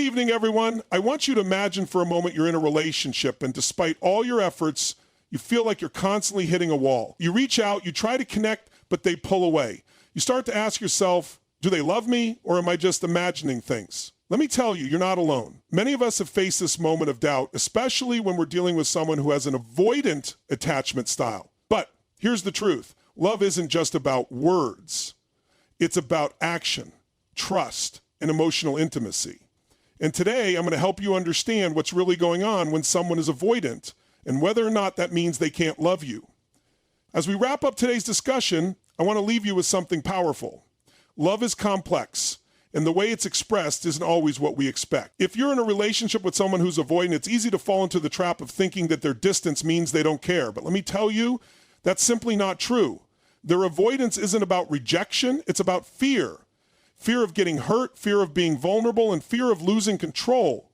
evening, everyone. I want you to imagine for a moment you're in a relationship, and despite all your efforts, you feel like you're constantly hitting a wall. You reach out, you try to connect, but they pull away. You start to ask yourself, do they love me, or am I just imagining things? Let me tell you, you're not alone. Many of us have faced this moment of doubt, especially when we're dealing with someone who has an avoidant attachment style. But here's the truth. Love isn't just about words. It's about action, trust, and emotional intimacy. And today, I'm going to help you understand what's really going on when someone is avoidant and whether or not that means they can't love you. As we wrap up today's discussion, I want to leave you with something powerful. Love is complex, and the way it's expressed isn't always what we expect. If you're in a relationship with someone who's avoidant, it's easy to fall into the trap of thinking that their distance means they don't care. But let me tell you, that's simply not true. Their avoidance isn't about rejection, it's about fear. Fear of getting hurt, fear of being vulnerable, and fear of losing control.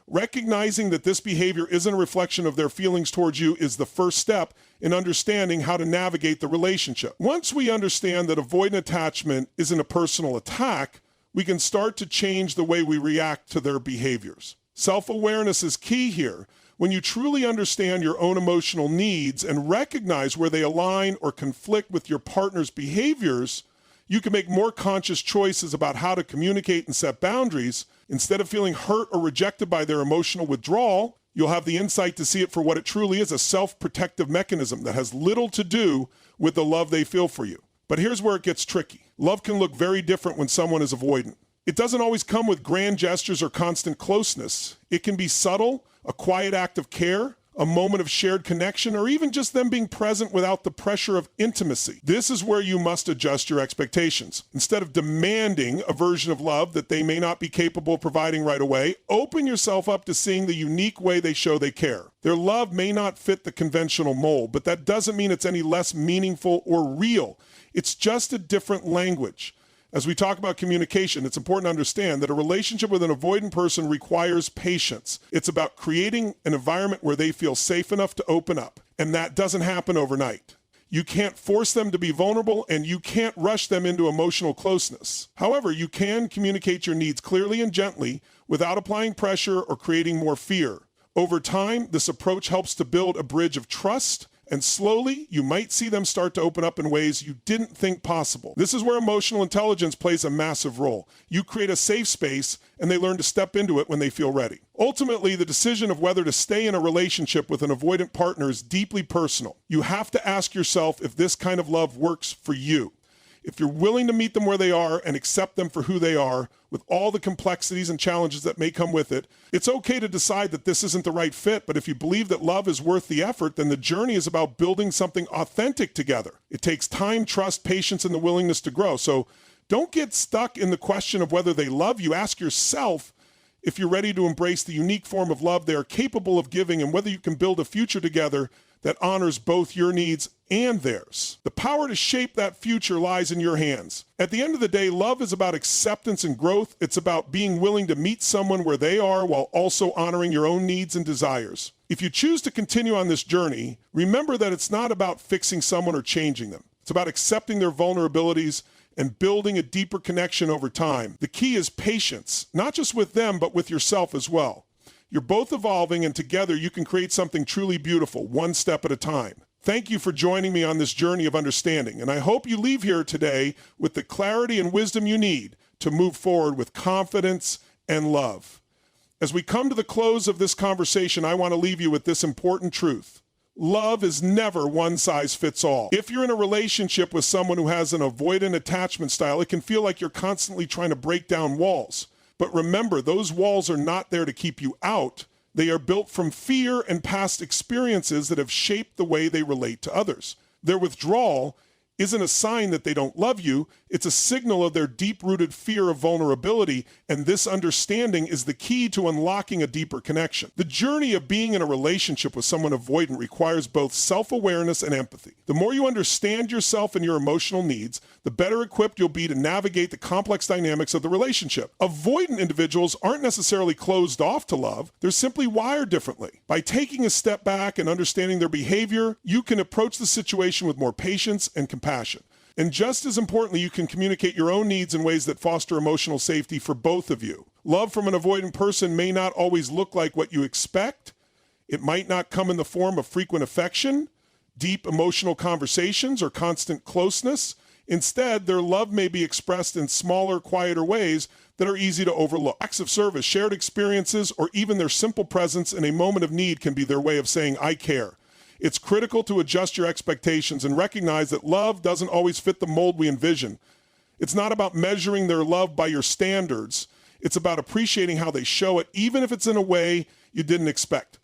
Recognizing that this behavior isn't a reflection of their feelings towards you is the first step in understanding how to navigate the relationship. Once we understand that avoidant attachment isn't a personal attack, we can start to change the way we react to their behaviors. Self-awareness is key here. When you truly understand your own emotional needs and recognize where they align or conflict with your partner's behaviors, you can make more conscious choices about how to communicate and set boundaries. Instead of feeling hurt or rejected by their emotional withdrawal, you'll have the insight to see it for what it truly is, a self-protective mechanism that has little to do with the love they feel for you. But here's where it gets tricky. Love can look very different when someone is avoidant. It doesn't always come with grand gestures or constant closeness. It can be subtle, a quiet act of care, a moment of shared connection, or even just them being present without the pressure of intimacy. This is where you must adjust your expectations. Instead of demanding a version of love that they may not be capable of providing right away, open yourself up to seeing the unique way they show they care. Their love may not fit the conventional mold, but that doesn't mean it's any less meaningful or real. It's just a different language. As we talk about communication, it's important to understand that a relationship with an avoidant person requires patience. It's about creating an environment where they feel safe enough to open up, and that doesn't happen overnight. You can't force them to be vulnerable, and you can't rush them into emotional closeness. However, you can communicate your needs clearly and gently without applying pressure or creating more fear. Over time, this approach helps to build a bridge of trust, and slowly, you might see them start to open up in ways you didn't think possible. This is where emotional intelligence plays a massive role. You create a safe space, and they learn to step into it when they feel ready. Ultimately, the decision of whether to stay in a relationship with an avoidant partner is deeply personal. You have to ask yourself if this kind of love works for you. If you're willing to meet them where they are and accept them for who they are, with all the complexities and challenges that may come with it, it's okay to decide that this isn't the right fit, but if you believe that love is worth the effort, then the journey is about building something authentic together. It takes time, trust, patience, and the willingness to grow. So don't get stuck in the question of whether they love you. Ask yourself if you're ready to embrace the unique form of love they are capable of giving and whether you can build a future together that honors both your needs and theirs. The power to shape that future lies in your hands. At the end of the day, love is about acceptance and growth. It's about being willing to meet someone where they are while also honoring your own needs and desires. If you choose to continue on this journey, remember that it's not about fixing someone or changing them. It's about accepting their vulnerabilities and building a deeper connection over time. The key is patience, not just with them, but with yourself as well. You're both evolving, and together you can create something truly beautiful, one step at a time. Thank you for joining me on this journey of understanding, and I hope you leave here today with the clarity and wisdom you need to move forward with confidence and love. As we come to the close of this conversation, I want to leave you with this important truth. Love is never one size fits all. If you're in a relationship with someone who has an avoidant attachment style, it can feel like you're constantly trying to break down walls. But remember, those walls are not there to keep you out. They are built from fear and past experiences that have shaped the way they relate to others. Their withdrawal isn't a sign that they don't love you. It's a signal of their deep-rooted fear of vulnerability, and this understanding is the key to unlocking a deeper connection. The journey of being in a relationship with someone avoidant requires both self-awareness and empathy. The more you understand yourself and your emotional needs, the better equipped you'll be to navigate the complex dynamics of the relationship. Avoidant individuals aren't necessarily closed off to love. They're simply wired differently. By taking a step back and understanding their behavior, you can approach the situation with more patience and compassion. And just as importantly, you can communicate your own needs in ways that foster emotional safety for both of you. Love from an avoidant person may not always look like what you expect. It might not come in the form of frequent affection, deep emotional conversations, or constant closeness. Instead, their love may be expressed in smaller, quieter ways that are easy to overlook. Acts of service, shared experiences, or even their simple presence in a moment of need can be their way of saying, I care. It's critical to adjust your expectations and recognize that love doesn't always fit the mold we envision. It's not about measuring their love by your standards. It's about appreciating how they show it, even if it's in a way you didn't expect.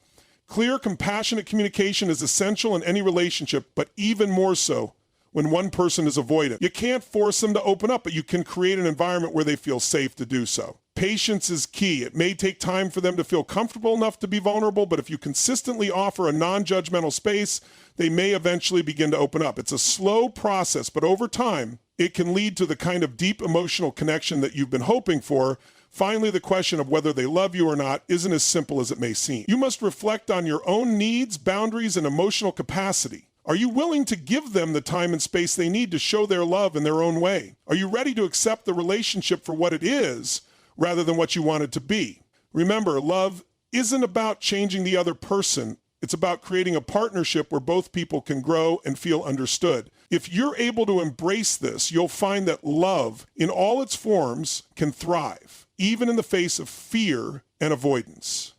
Clear, compassionate communication is essential in any relationship, but even more so when one person is avoidant. You can't force them to open up, but you can create an environment where they feel safe to do so. Patience is key. It may take time for them to feel comfortable enough to be vulnerable, but if you consistently offer a non-judgmental space, they may eventually begin to open up. It's a slow process, but over time, it can lead to the kind of deep emotional connection that you've been hoping for. Finally, the question of whether they love you or not isn't as simple as it may seem. You must reflect on your own needs, boundaries, and emotional capacity. Are you willing to give them the time and space they need to show their love in their own way? Are you ready to accept the relationship for what it is rather than what you want it to be? Remember, love isn't about changing the other person. It's about creating a partnership where both people can grow and feel understood. If you're able to embrace this, you'll find that love in all its forms can thrive, even in the face of fear and avoidance.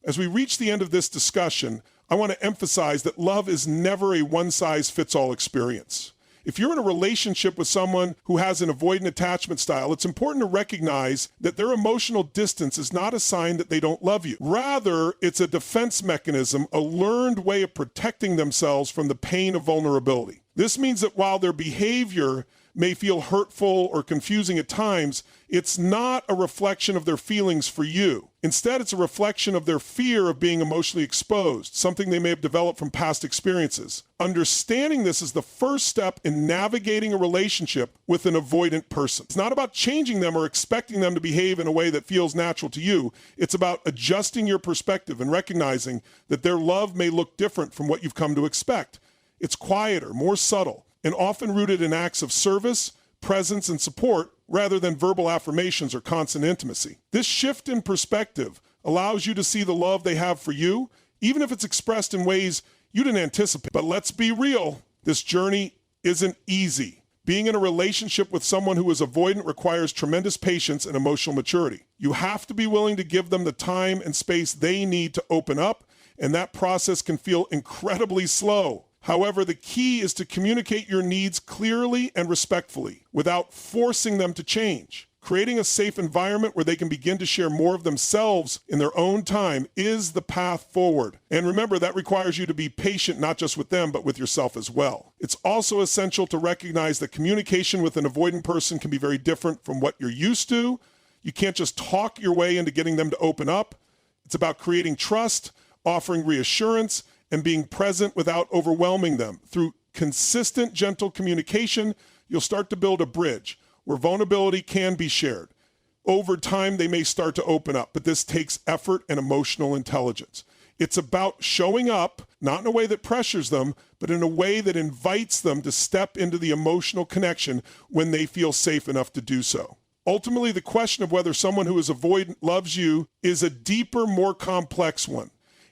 As we reach the end of this discussion, I want to emphasize that love is never a one-size-fits-all experience. If you're in a relationship with someone who has an avoidant attachment style, it's important to recognize that their emotional distance is not a sign that they don't love you. Rather, it's a defense mechanism, a learned way of protecting themselves from the pain of vulnerability. This means that while their behavior may feel hurtful or confusing at times, it's not a reflection of their feelings for you. Instead, it's a reflection of their fear of being emotionally exposed, something they may have developed from past experiences. Understanding this is the first step in navigating a relationship with an avoidant person. It's not about changing them or expecting them to behave in a way that feels natural to you. It's about adjusting your perspective and recognizing that their love may look different from what you've come to expect. It's quieter, more subtle, and often rooted in acts of service, presence, and support rather than verbal affirmations or constant intimacy. This shift in perspective allows you to see the love they have for you, even if it's expressed in ways you didn't anticipate. But let's be real, this journey isn't easy. Being in a relationship with someone who is avoidant requires tremendous patience and emotional maturity. You have to be willing to give them the time and space they need to open up, and that process can feel incredibly slow. However, the key is to communicate your needs clearly and respectfully without forcing them to change. Creating a safe environment where they can begin to share more of themselves in their own time is the path forward. And remember, that requires you to be patient, not just with them, but with yourself as well. It's also essential to recognize that communication with an avoidant person can be very different from what you're used to. You can't just talk your way into getting them to open up. It's about creating trust, offering reassurance, and being present without overwhelming them. Through consistent, gentle communication, you'll start to build a bridge where vulnerability can be shared. Over time, they may start to open up, but this takes effort and emotional intelligence. It's about showing up, not in a way that pressures them, but in a way that invites them to step into the emotional connection when they feel safe enough to do so. Ultimately, the question of whether someone who is avoidant loves you is a deeper, more complex one.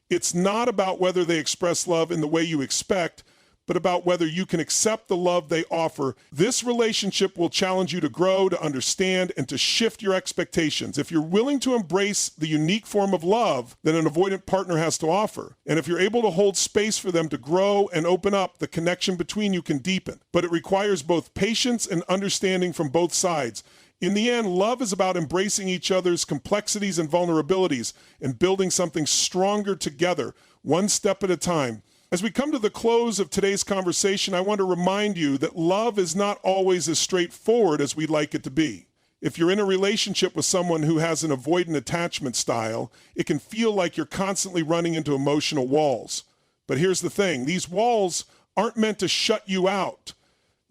It's not about whether they express love in the way you expect, but about whether you can accept the love they offer. This relationship will challenge you to grow, to understand, and to shift your expectations. If you're willing to embrace the unique form of love that an avoidant partner has to offer, and if you're able to hold space for them to grow and open up, the connection between you can deepen. But it requires both patience and understanding from both sides. In the end, love is about embracing each other's complexities and vulnerabilities and building something stronger together, one step at a time. As we come to the close of today's conversation, I want to remind you that love is not always as straightforward as we'd like it to be. If you're in a relationship with someone who has an avoidant attachment style, it can feel like you're constantly running into emotional walls. But here's the thing, these walls aren't meant to shut you out.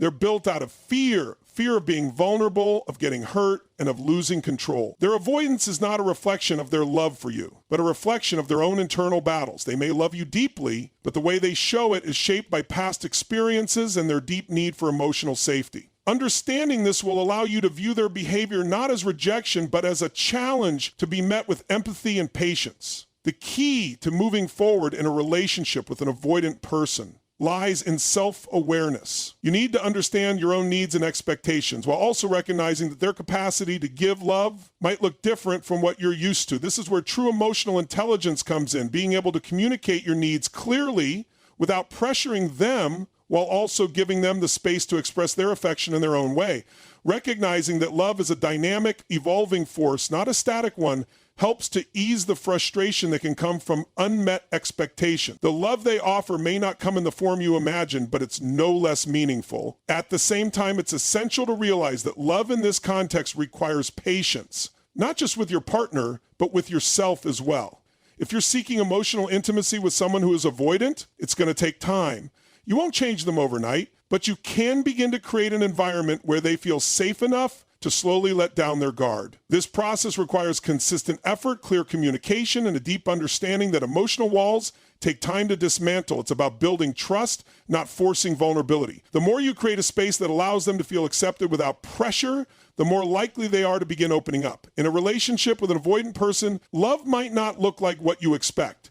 They're built out of fear of being vulnerable, of getting hurt, and of losing control. Their avoidance is not a reflection of their love for you, but a reflection of their own internal battles. They may love you deeply, but the way they show it is shaped by past experiences and their deep need for emotional safety. Understanding this will allow you to view their behavior not as rejection, but as a challenge to be met with empathy and patience. The key to moving forward in a relationship with an avoidant person lies in self-awareness. You need to understand your own needs and expectations while also recognizing that their capacity to give love might look different from what you're used to. This is where true emotional intelligence comes in, being able to communicate your needs clearly without pressuring them while also giving them the space to express their affection in their own way. Recognizing that love is a dynamic, evolving force, not a static one, helps to ease the frustration that can come from unmet expectation. The love they offer may not come in the form you imagine, but it's no less meaningful. At the same time, it's essential to realize that love in this context requires patience, not just with your partner, but with yourself as well. If you're seeking emotional intimacy with someone who is avoidant, it's going to take time. You won't change them overnight, but you can begin to create an environment where they feel safe enough to slowly let down their guard. This process requires consistent effort, clear communication, and a deep understanding that emotional walls take time to dismantle. It's about building trust, not forcing vulnerability. The more you create a space that allows them to feel accepted without pressure, the more likely they are to begin opening up. In a relationship with an avoidant person, love might not look like what you expect.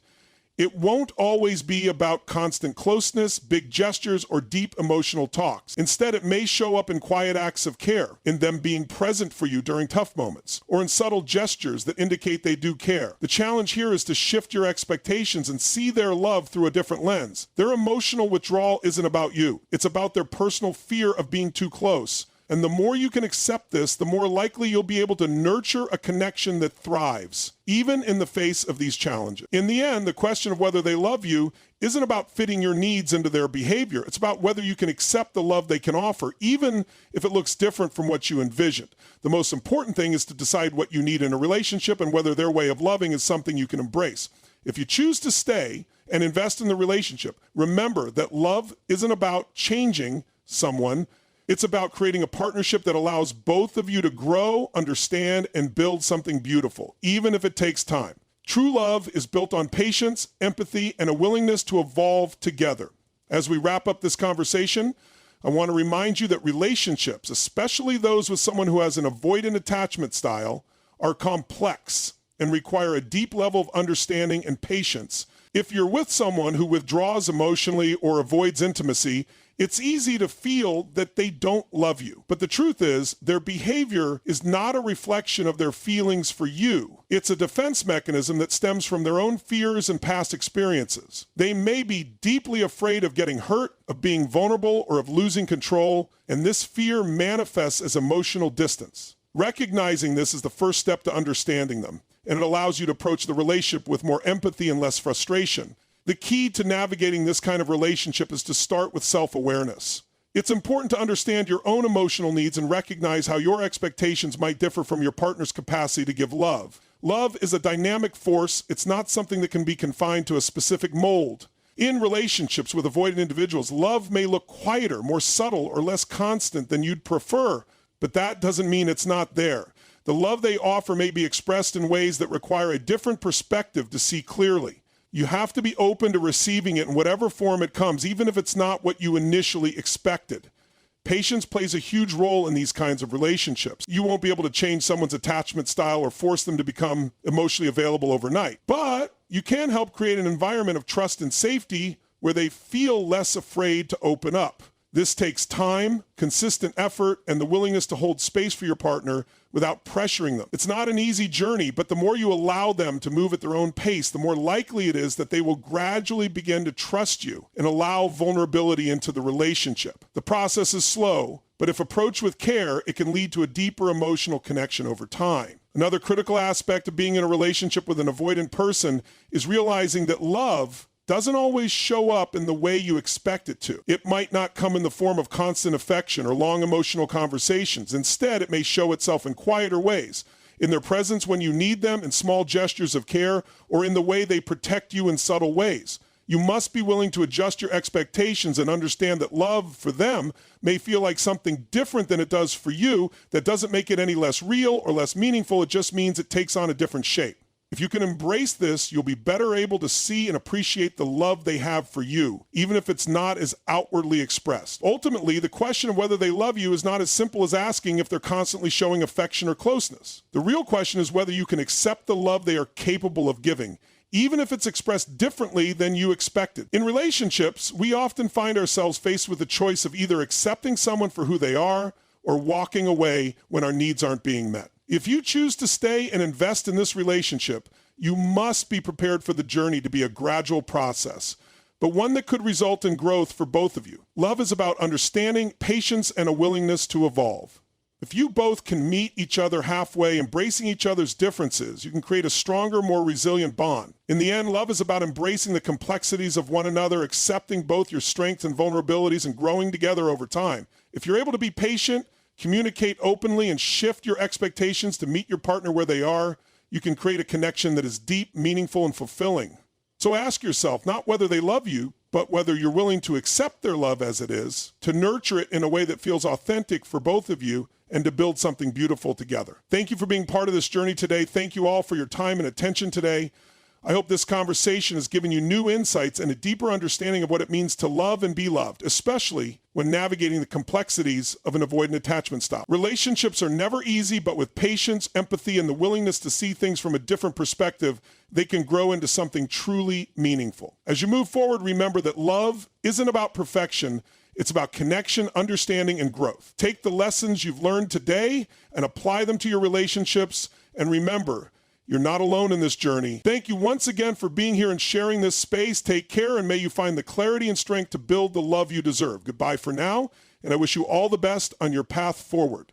It won't always be about constant closeness, big gestures, or deep emotional talks. Instead, it may show up in quiet acts of care, in them being present for you during tough moments, or in subtle gestures that indicate they do care. The challenge here is to shift your expectations and see their love through a different lens. Their emotional withdrawal isn't about you. It's about their personal fear of being too close. And the more you can accept this, the more likely you'll be able to nurture a connection that thrives, even in the face of these challenges. In the end, the question of whether they love you isn't about fitting your needs into their behavior. It's about whether you can accept the love they can offer, even if it looks different from what you envisioned. The most important thing is to decide what you need in a relationship and whether their way of loving is something you can embrace. If you choose to stay and invest in the relationship, remember that love isn't about changing someone. It's about creating a partnership that allows both of you to grow, understand, and build something beautiful, even if it takes time. True love is built on patience, empathy, and a willingness to evolve together. As we wrap up this conversation, I want to remind you that relationships, especially those with someone who has an avoidant attachment style, are complex and require a deep level of understanding and patience. If you're with someone who withdraws emotionally or avoids intimacy, it's easy to feel that they don't love you. But the truth is, their behavior is not a reflection of their feelings for you. It's a defense mechanism that stems from their own fears and past experiences. They may be deeply afraid of getting hurt, of being vulnerable, or of losing control, and this fear manifests as emotional distance. Recognizing this is the first step to understanding them, and it allows you to approach the relationship with more empathy and less frustration. The key to navigating this kind of relationship is to start with self-awareness. It's important to understand your own emotional needs and recognize how your expectations might differ from your partner's capacity to give love. Love is a dynamic force. It's not something that can be confined to a specific mold. In relationships with avoidant individuals, love may look quieter, more subtle, or less constant than you'd prefer, but that doesn't mean it's not there. The love they offer may be expressed in ways that require a different perspective to see clearly. You have to be open to receiving it in whatever form it comes, even if it's not what you initially expected. Patience plays a huge role in these kinds of relationships. You won't be able to change someone's attachment style or force them to become emotionally available overnight. But you can help create an environment of trust and safety where they feel less afraid to open up. This takes time, consistent effort, and the willingness to hold space for your partner without pressuring them. It's not an easy journey, but the more you allow them to move at their own pace, the more likely it is that they will gradually begin to trust you and allow vulnerability into the relationship. The process is slow, but if approached with care, it can lead to a deeper emotional connection over time. Another critical aspect of being in a relationship with an avoidant person is realizing that love doesn't always show up in the way you expect it to. It might not come in the form of constant affection or long emotional conversations. Instead, it may show itself in quieter ways, in their presence when you need them, in small gestures of care, or in the way they protect you in subtle ways. You must be willing to adjust your expectations and understand that love for them may feel like something different than it does for you. That doesn't make it any less real or less meaningful. It just means it takes on a different shape. If you can embrace this, you'll be better able to see and appreciate the love they have for you, even if it's not as outwardly expressed. Ultimately, the question of whether they love you is not as simple as asking if they're constantly showing affection or closeness. The real question is whether you can accept the love they are capable of giving, even if it's expressed differently than you expected. In relationships, we often find ourselves faced with the choice of either accepting someone for who they are or walking away when our needs aren't being met. If you choose to stay and invest in this relationship, you must be prepared for the journey to be a gradual process, but one that could result in growth for both of you. Love is about understanding, patience, and a willingness to evolve. If you both can meet each other halfway, embracing each other's differences, you can create a stronger, more resilient bond. In the end, love is about embracing the complexities of one another, accepting both your strengths and vulnerabilities, and growing together over time. If you're able to be patient, communicate openly, and shift your expectations to meet your partner where they are, you can create a connection that is deep, meaningful, and fulfilling. So ask yourself not whether they love you, but whether you're willing to accept their love as it is, to nurture it in a way that feels authentic for both of you, and to build something beautiful together. Thank you for being part of this journey today. Thank you all for your time and attention today. I hope this conversation has given you new insights and a deeper understanding of what it means to love and be loved, especially when navigating the complexities of an avoidant attachment style. Relationships are never easy, but with patience, empathy, and the willingness to see things from a different perspective, they can grow into something truly meaningful. As you move forward, remember that love isn't about perfection. It's about connection, understanding, and growth. Take the lessons you've learned today and apply them to your relationships. And remember, you're not alone in this journey. Thank you once again for being here and sharing this space. Take care, and may you find the clarity and strength to build the love you deserve. Goodbye for now, and I wish you all the best on your path forward.